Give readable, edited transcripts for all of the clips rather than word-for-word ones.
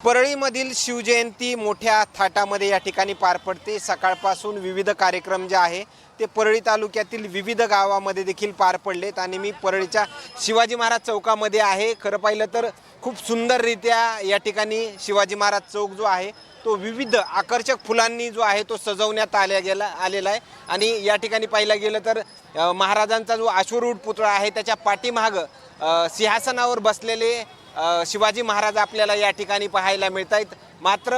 परळीमधील शिवजयंती मोठ्या थाटामध्ये या ठिकाणी पार पडते। सकाळपासून विविध कार्यक्रम जे आहे ते परळी तालुक्यातील विविध गावामध्ये देखील पार पडलेत आणि मी परळीच्या शिवाजी महाराज चौकामध्ये आहे। खरं पाहिलं तर खूप सुंदररित्या या ठिकाणी शिवाजी महाराज चौक जो आहे तो विविध आकर्षक फुलांनी जो आहे तो सजवण्यात आलेला आहे आणि या ठिकाणी पाहिलं गेलं तर महाराजांचा जो अश्वरूढ पुतळा आहे त्याच्या पाठीमागं सिंहासनावर बसलेले शिवाजी महाराज आपल्याला या ठिकाणी पाहायला मिळत आहेत। मात्र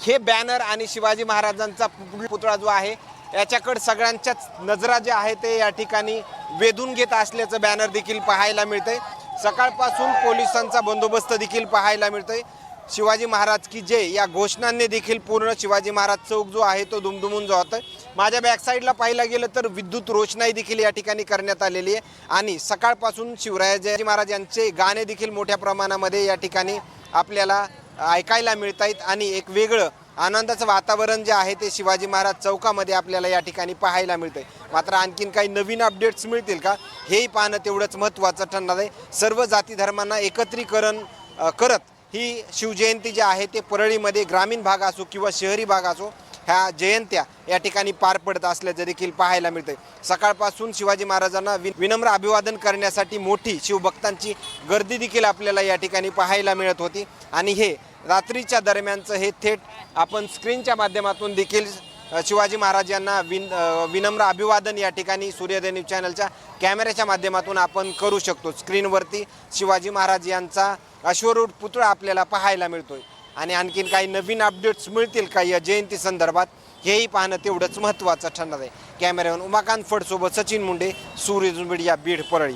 हे बॅनर आणि शिवाजी महाराजांचा पुतळा जो आहे याच्याकडे सगळ्यांच्याच नजरा जे आहे ते या ठिकाणी वेधून घेत असल्याचं बॅनर देखील पाहायला मिळतंय। सकाळपासून पोलिसांचा बंदोबस्त देखील पाहायला मिळतोय। शिवाजी महाराज की जय या घोषणांनी देखील पूर्ण शिवाजी महाराज चौक जो आहे तो दुमदुमून जातोय। माझ्या बॅक साईडला पाहिलं गेलं तर विद्युत रोषणाई देखील या ठिकाणी करण्यात आलेली आहे आणि सकाळपासून शिवाजी महाराज यांचे गाणे देखील मोठ्या प्रमाणामध्ये या ठिकाणी आपल्याला ऐकायला मिळत आहेत आणि एक वेगळं आनंदाचं वातावरण जे आहे ते शिवाजी महाराज चौकामध्ये आपल्याला या ठिकाणी पाहायला मिळतंय। मात्र आणखीन काही नवीन अपडेट्स मिळतील का हेही पाहणं तेवढंच महत्त्वाचं ठरणार आहे। सर्व जाती धर्मांना एकत्रीकरण करत ही शिवजयंती जी आहे ते परळीमध्ये ग्रामीण भाग असो किंवा शहरी भाग असो ह्या जयंत्या या ठिकाणी पार पडत असल्याचं देखील पाहायला मिळतंय। सकाळपासून शिवाजी महाराजांना विनम्र अभिवादन करण्यासाठी मोठी शिवभक्तांची गर्दी देखील आपल्याला या ठिकाणी पाहायला मिळत होती आणि हे रात्रीच्या दरम्यानचं हे थेट आपण स्क्रीनच्या माध्यमातून देखील शिवाजी महाराज यांना विनम्र अभिवादन या ठिकाणी सूर्योदय न्यूज चॅनलच्या कॅमेऱ्याच्या माध्यमातून आपण करू शकतो। स्क्रीनवरती शिवाजी महाराज यांचा अश्वरूढ पुतळा आपल्याला पाहायला मिळतोय आणि आणखीन काही नवीन अपडेट्स मिळतील का या जयंती संदर्भात हेही पाहणं तेवढंच महत्त्वाचं ठरणार आहे। कॅमेऱ्यावर उमाकांत फडसोबत सचिन मुंडे, सूर्योदय मीडिया, बीड, परळी।